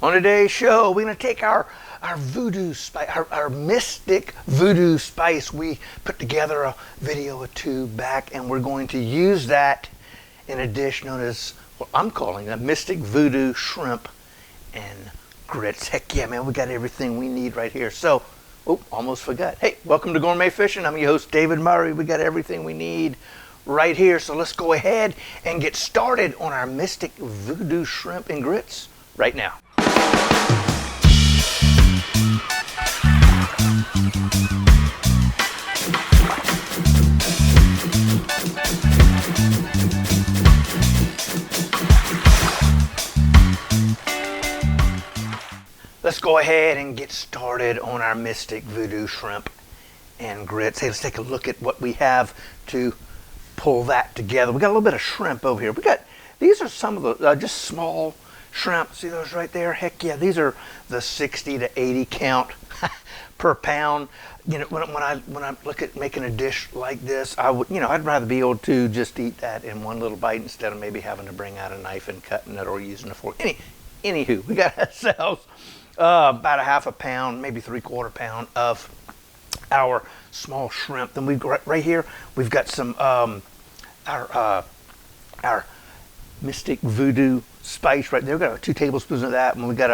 On today's show, we're going to take our voodoo spice, our mystic voodoo spice. We put together a video or two back, and we're going to use that in a dish known as, what I'm calling a mystic voodoo shrimp and grits. Heck yeah, man, we got everything we need right here. So, oh, almost forgot. Hey, welcome to Gourmet Fishing. I'm your host, David Murray. We got everything we need right here. So let's go ahead and get started on our mystic voodoo shrimp and grits right now. Let's go ahead and get started on our mystic voodoo shrimp and grits. Hey, let's take a look at what we have to pull that together. We got a little bit of shrimp over here. These are some of the just small shrimp. See those right there? Heck yeah, these are the 60 to 80 count per pound. You know, when I look at making a dish like this, I'd rather be able to just eat that in one little bite instead of maybe having to bring out a knife and cutting it or using a fork. Anywho, we got ourselves about a half a pound, maybe 3/4 pound of our small shrimp. Then we've got right here, we've got some our mystic voodoo spice right there. We've got 2 tablespoons of that, and we got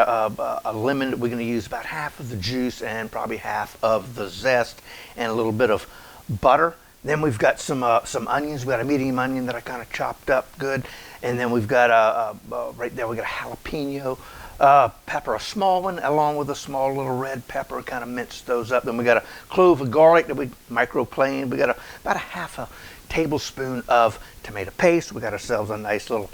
a lemon that we're going to use about half of the juice and probably half of the zest, and a little bit of butter. Then we've got some onions. We got a medium onion that I kind of chopped up good, and then we've got right there we got a jalapeno pepper, a small one, along with a small little red pepper. Kind of minced those up. Then we got a clove of garlic that we microplaned. We got about a half a tablespoon of tomato paste. We got ourselves a nice little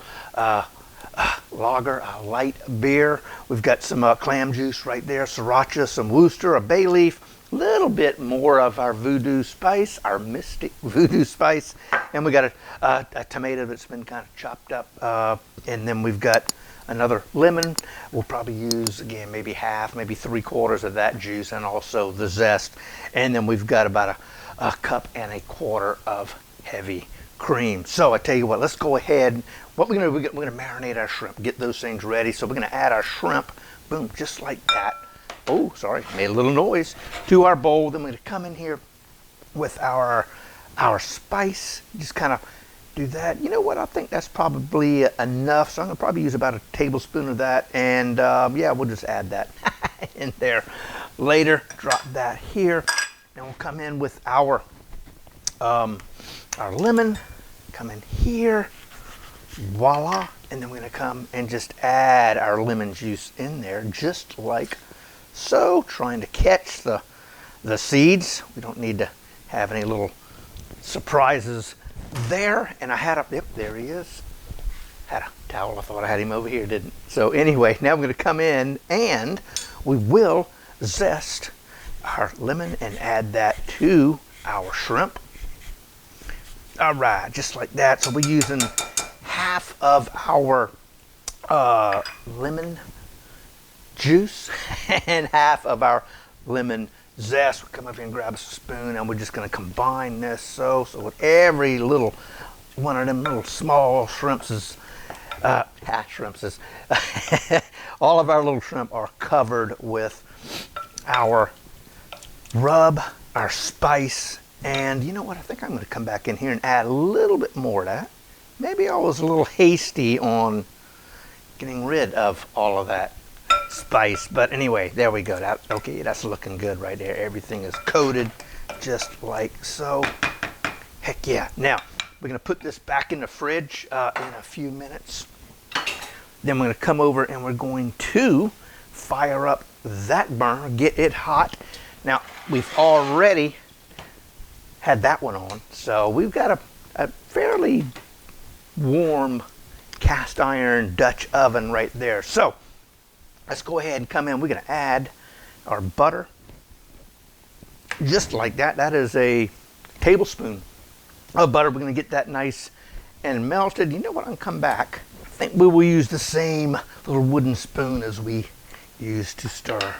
lager, a light beer. We've got some clam juice right there, sriracha, some Worcester, a bay leaf, a little bit more of our voodoo spice, our mystic voodoo spice, and we got a tomato that's been kind of chopped up, and then we've got another lemon. We'll probably use, again, maybe half, maybe 3/4 of that juice, and also the zest. And then we've got about a cup and a quarter of heavy cream. So I tell you what, let's go ahead. What we're gonna do, we're gonna marinate our shrimp, get those things ready. So we're gonna add our shrimp, boom, just like that. Oh, sorry, made a little noise, to our bowl. Then we're gonna come in here with our spice, just kind of do that. You know what, I think that's probably enough, so I'm gonna probably use about a tablespoon of that, and yeah, we'll just add that in there later. Drop that here, and we'll come in with our lemon, come in here, voila, and then we're gonna come and just add our lemon juice in there, just like so, trying to catch the seeds. We don't need to have any little surprises there. And I had yep, there he is. Had a towel. I thought I had him over here, didn't. So anyway, now we're going to come in and we will zest our lemon and add that to our shrimp. All right, just like that. So we're using half of our lemon juice and half of our lemon zest. We'll come up here and grab a spoon, and we're just going to combine this so with every little one of them little small shrimpses, all of our little shrimp are covered with our rub, our spice. And you know what, I think I'm going to come back in here and add a little bit more of that. Maybe I was a little hasty on getting rid of all of that spice, but anyway, there we go. Okay, that's looking good right there. Everything is coated just like so. Heck yeah. Now we're gonna put this back in the fridge in a few minutes. Then we're gonna come over and we're going to fire up that burner, get it hot. Now we've already had that one on, so we've got a fairly warm cast iron Dutch oven right there. So let's go ahead and come in. We're going to add our butter just like that. That is a tablespoon of butter. We're going to get that nice and melted. You know what? I'm going to come back. I think we will use the same little wooden spoon as we used to stir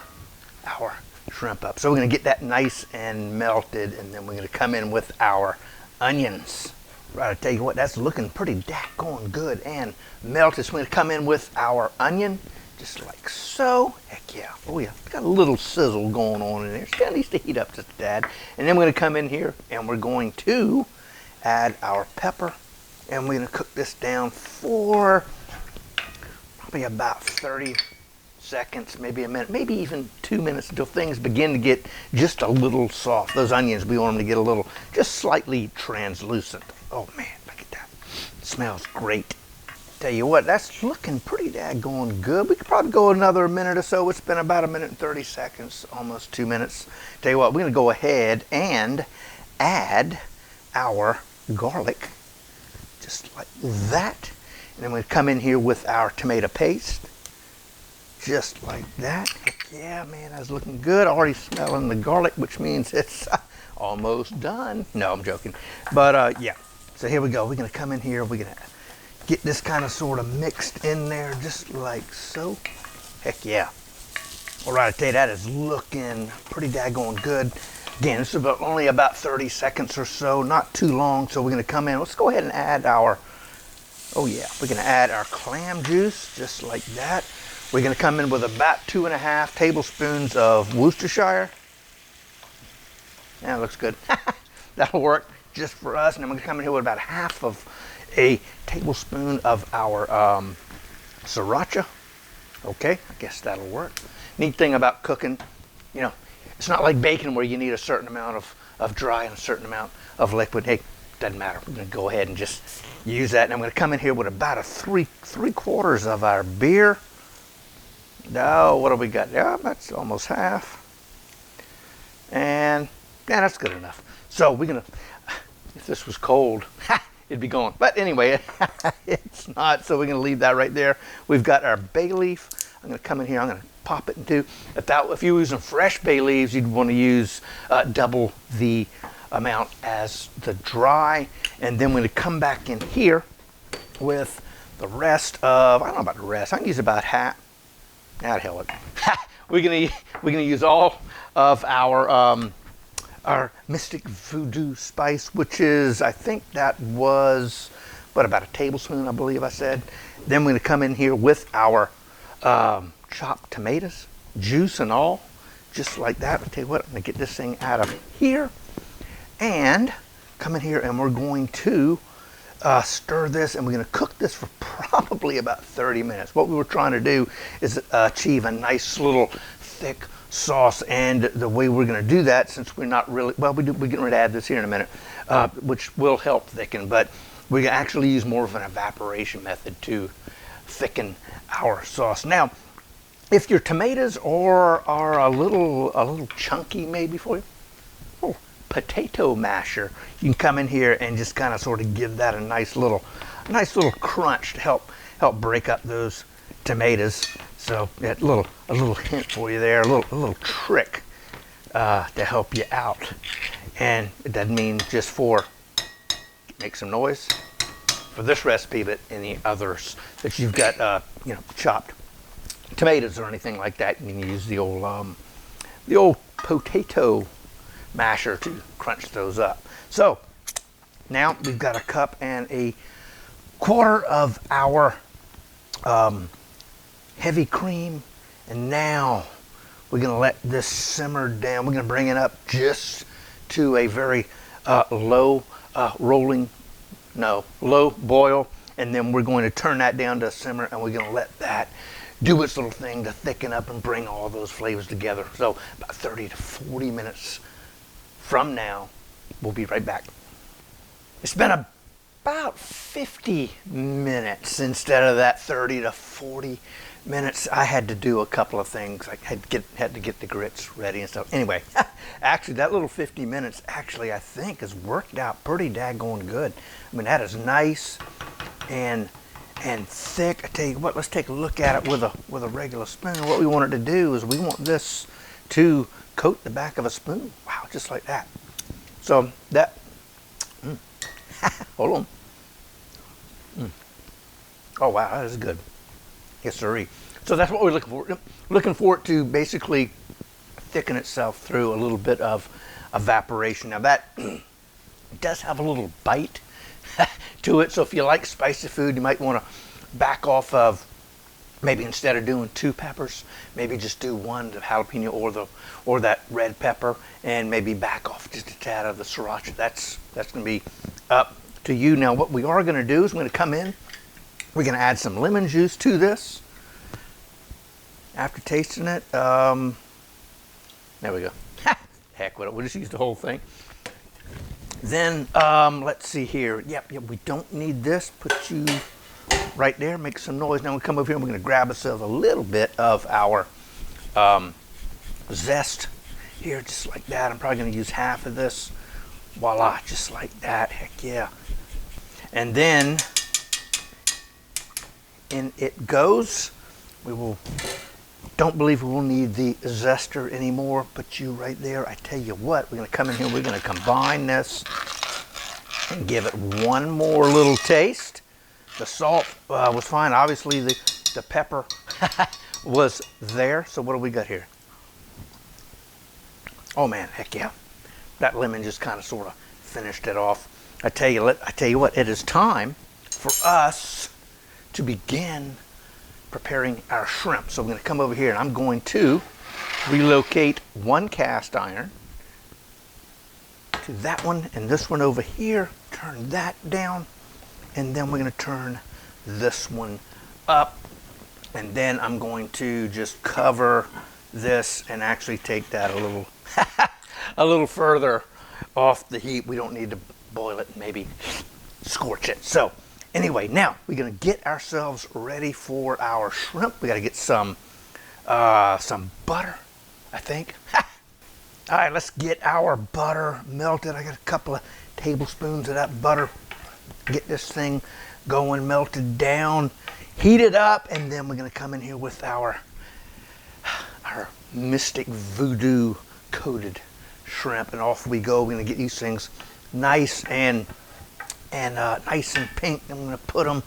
our shrimp up. So we're going to get that nice and melted, and then we're going to come in with our onions. Right, I tell you what, that's looking pretty daggone good and melted. So we're going to come in with our onion, Just like so. Heck yeah. Oh yeah. Got a little sizzle going on in there. Still needs to heat up just a tad. And then we're going to come in here and we're going to add our pepper. And we're going to cook this down for probably about 30 seconds, maybe a minute, maybe even 2 minutes until things begin to get just a little soft. Those onions, we want them to get a little, just slightly translucent. Oh man, look at that. It smells great. Tell you what, that's looking pretty daggone good. We could probably go another minute or so. It's been about 1 minute and 30 seconds, almost 2 minutes. Tell you what, we're going to go ahead and add our garlic, just like that. And then we're going to come in here with our tomato paste, just like that. Heck yeah, man, that's looking good. Already smelling the garlic, which means it's almost done. No, I'm joking. But yeah, so here we go. We're going to come in here. We're going to get this kind of sort of mixed in there just like so. Heck yeah. All right, I tell you, that is looking pretty daggone good. Again, this is only about 30 seconds or so, not too long. So we're going to come in. Let's go ahead and add our, oh yeah, we're going to add our clam juice just like that. We're going to come in with about 2.5 tablespoons of Worcestershire. Yeah, looks good. That'll work just for us. And then we're going to come in here with about half of a tablespoon of our sriracha. Okay, I guess that'll work. Neat thing about cooking, you know, it's not like bacon where you need a certain amount of dry and a certain amount of liquid. Hey, doesn't matter. We're going to go ahead and just use that. And I'm going to come in here with about a three quarters of our beer. Now, what do we got? Yeah, that's almost half. And yeah, that's good enough. So we're going to, if this was cold, it'd be gone. But anyway, it's not, so we're going to leave that right there. We've got our bay leaf. I'm going to come in here. I'm going to pop it into, if you were using fresh bay leaves, you'd want to use double the amount as the dry. And then we're going to come back in here with the rest of, I don't know about the rest. I can use about half. Now the hell with it. We're gonna use all of our Mystic Voodoo spice, which is, I think that was, what, about a tablespoon, I believe I said. Then we're gonna come in here with our chopped tomatoes, juice and all, just like that. I'll tell you what, I'm gonna get this thing out of here and come in here and we're going to stir this, and we're going to cook this for probably about 30 minutes. What we were trying to do is achieve a nice little thick sauce, and the way we're going to do that, since we're not really, well, we're getting ready to add this here in a minute, which will help thicken, but we can actually use more of an evaporation method to thicken our sauce. Now, if your tomatoes are a little chunky maybe for you, potato masher, you can come in here and just kind of sort of give that a nice little crunch to help break up those tomatoes. So yeah, a little hint for you there, a little trick to help you out. And it doesn't mean just for make some noise for this recipe, but any others that you've got, you know, chopped tomatoes or anything like that, you can use the old potato masher to crunch those up. So now we've got a cup and a quarter of our heavy cream, and now we're going to let this simmer down. We're going to bring it up just to a very low boil, and then we're going to turn that down to a simmer, and we're going to let that do its little thing to thicken up and bring all those flavors together. So about 30 to 40 minutes from now, we'll be right back. It's been about 50 minutes instead of that 30 to 40 minutes. I had to do a couple of things. I had to get the grits ready and stuff. Anyway, actually that little 50 minutes actually I think has worked out pretty daggone good. I mean, that is nice and thick. I tell you what, let's take a look at it with a regular spoon. What we want it to do is we want this to coat the back of a spoon. Wow, just like that. So that, hold on. Oh wow, that is good. Yes, sirree. So that's what we're looking for. Looking for it to basically thicken itself through a little bit of evaporation. Now that does have a little bite to it. So if you like spicy food, you might want to back off of maybe instead of doing 2 peppers, maybe just do 1, the jalapeno or that red pepper, and maybe back off just a tad of the sriracha. That's going to be up to you. Now, what we are going to do is we're going to come in. We're going to add some lemon juice to this. After tasting it, there we go. Heck with it. We'll just use the whole thing. Then let's see here. Yep, we don't need this. Put you right there, make some noise. Now we come over here and we're going to grab ourselves a little bit of our zest here, just like that. I'm probably going to use half of this. Voila, just like that. Heck yeah. And then in it goes. We will, don't believe we will need the zester anymore. Put you right there. I tell you what, we're going to come in here, we're going to combine this and give it one more little taste. The salt was fine. Obviously, the pepper was there. So what do we got here? Oh man, heck yeah! That lemon just kind of sort of finished it off. I tell you what, it is time for us to begin preparing our shrimp. So I'm going to come over here and I'm going to relocate 1 cast iron to that one and this one over here. Turn that down. And then we're going to turn this one up. And then I'm going to just cover this and actually take that a little a little further off the heat. We don't need to boil it, maybe scorch it. So anyway, now we're going to get ourselves ready for our shrimp. We got to get some butter, I think. All right, let's get our butter melted. I got a couple of tablespoons of that butter. Get this thing going, melted down, heat it up, and then we're going to come in here with our Mystic Voodoo coated shrimp, and off we go. We're going to get these things nice and nice and pink. I'm going to put them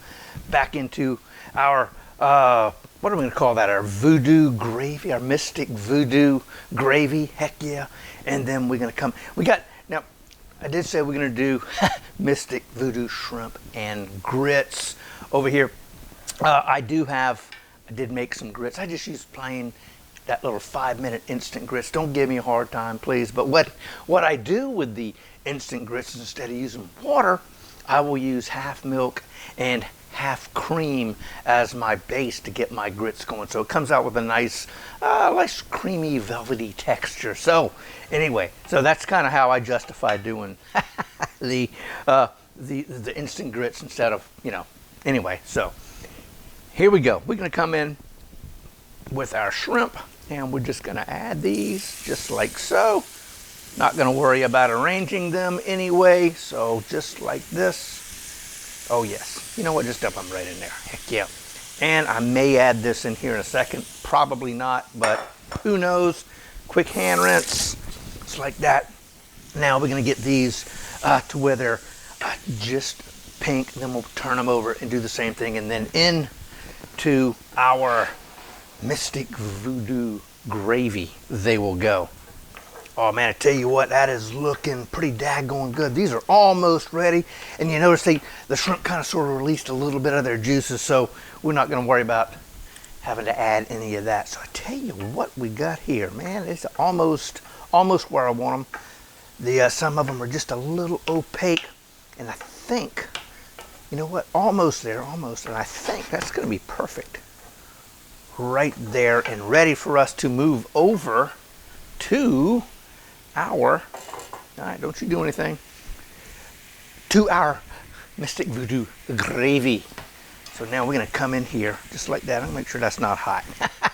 back into our what are we going to call that? Our Voodoo gravy, our Mystic Voodoo gravy. Heck yeah! And then we're going to come. Now, I did say we're going to do Mystic Voodoo shrimp and grits over here. I did make some grits. I just used plain that little 5-minute instant grits. Don't give me a hard time, please. But what I do with the instant grits is instead of using water, I will use half milk and half cream as my base to get my grits going. So it comes out with a nice creamy, velvety texture. So anyway, so that's kind of how I justify doing the instant grits instead of, anyway. So here we go. We're going to come in with our shrimp and we're just going to add these just like so. Not going to worry about arranging them anyway. So just like this. Oh yes, you know what, just dump them right in there. Heck yeah. And I may add this in here in a second, probably not, but who knows. Quick hand rinse, just like that. Now we're gonna get these to where they're just pink, then we'll turn them over and do the same thing, and then into our Mystic Voodoo gravy they will go. Oh man, I tell you what, that is looking pretty daggone good. These are almost ready. And you notice the shrimp kind of sort of released a little bit of their juices, so we're not gonna worry about having to add any of that. So I tell you what we got here, man, it's almost where I want them. Some of them are just a little opaque, and I think, you know what, almost there, almost, and I think that's gonna be perfect right there and ready for us to move over to our, all right, don't you do anything, to our Mystic Voodoo gravy. So now we're going to come in here just like that. I'm going to make sure that's not hot.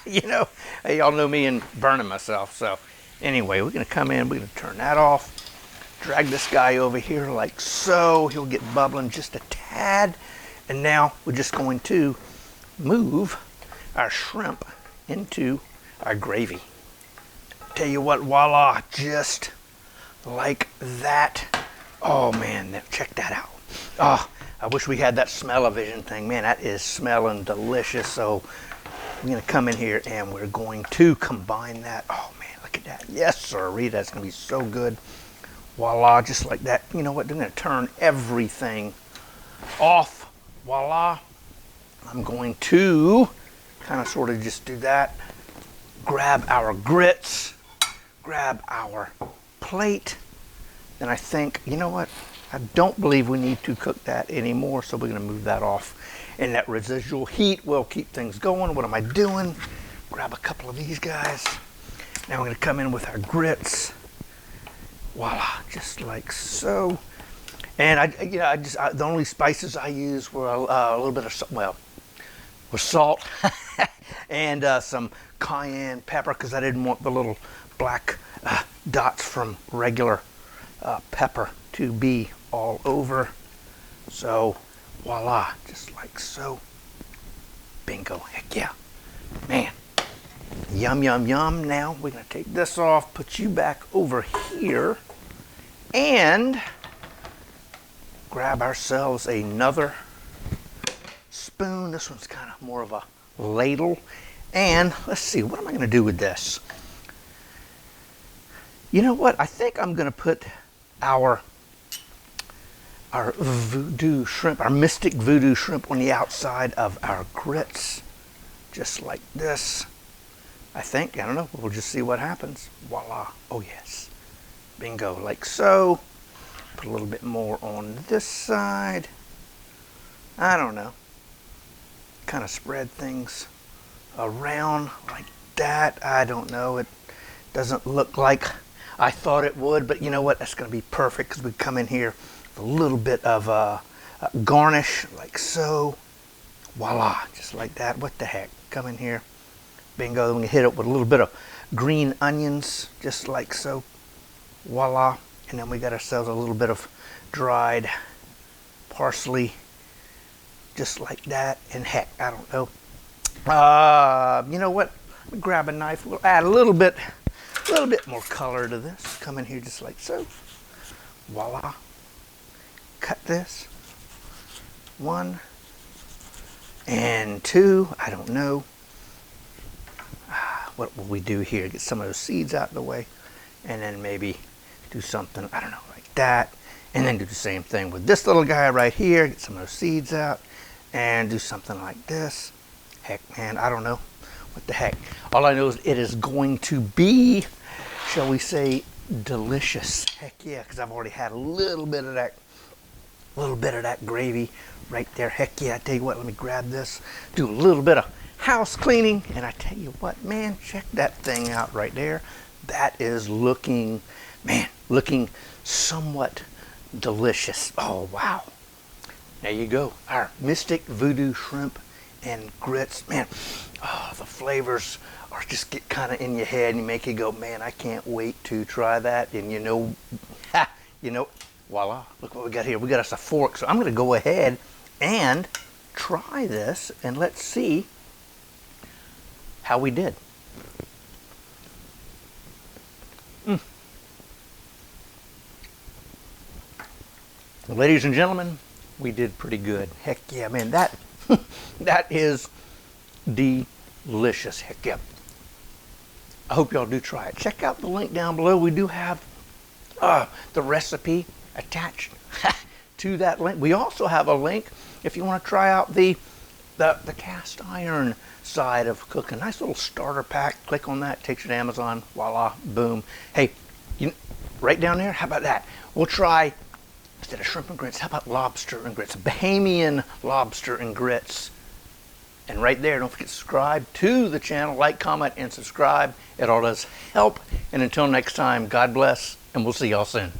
Y'all know me and burning myself. So anyway, we're going to come in, we're going to turn that off, drag this guy over here like so. He'll get bubbling just a tad. And now we're just going to move our shrimp into our gravy. Tell you what, voila, just like that. Oh man, check that out. Oh, I wish we had that smell-o-vision thing. Man, that is smelling delicious. So we're gonna come in here and we're going to combine that. Oh man, look at that. Yes, sir, that's gonna be so good. Voila, just like that. You know what, I'm gonna turn everything off. Voila. I'm going to kind of sort of just do that. Grab our grits, grab our plate. Then I think, you know what? I don't believe we need to cook that anymore, so we're gonna move that off. And that residual heat will keep things going. What am I doing? Grab a couple of these guys. Now we're gonna come in with our grits. Voila, just like so. And the only spices I used were a little bit of, well, was salt and some cayenne pepper, because I didn't want the little black dots from regular pepper to be all over. So voila, just like so. Bingo, heck yeah. Man, yum, yum, yum. Now we're gonna take this off, put you back over here, and grab ourselves another spoon. This one's kind of more of a ladle. And let's see, what am I gonna do with this? You know what? I think I'm gonna put our voodoo shrimp, our mystic voodoo shrimp on the outside of our grits. Just like this. I think, I don't know, we'll just see what happens. Voila, oh yes. Bingo, like so. Put a little bit more on this side. I don't know. Kind of spread things around like that. I don't know. It doesn't look like I thought it would, but you know what? That's going to be perfect because we come in here with a little bit of garnish like so. Voila, just like that. What the heck? Come in here. Bingo. Then we can hit it with a little bit of green onions, just like so. Voila. And then we got ourselves a little bit of dried parsley, just like that. And heck, I don't know. You know what? Let me grab a knife. We'll add a little bit more color to this. Come in here just like so. Voila. Cut this. 1 and 2. I don't know. What will we do here? Get some of those seeds out of the way, and then maybe do something, I don't know, like that. And then do the same thing with this little guy right here. Get some of those seeds out and do something like this. Heck, man, I don't know. What the heck? All I know is it is going to be, shall we say, delicious. Heck yeah, because I've already had a little bit of that gravy right there. Heck yeah, I tell you what, let me grab this, do a little bit of house cleaning, and I tell you what, man, check that thing out right there. That is looking, man, looking somewhat delicious. Oh, wow. There you go. Our mystic voodoo shrimp and grits. Man, oh, the flavors are just get kind of in your head and make you go, man, I can't wait to try that. And you know, voila, look what we got here. We got us a fork. So I'm going to go ahead and try this, and let's see how we did. Ladies and gentlemen, we did pretty good. Heck yeah, man, that that is delicious. Heck yeah. I hope y'all do try it. Check out the link down below. We do have the recipe attached to that link. We also have a link if you want to try out the cast iron side of cooking. Nice little starter pack. Click on that, takes you to Amazon. Voila, boom. Hey, right down there, how about that? We'll try, instead of shrimp and grits, how about lobster and grits? Bahamian lobster and grits. And right there, don't forget to subscribe to the channel. Like, comment, and subscribe. It all does help. And until next time, God bless, and we'll see y'all soon.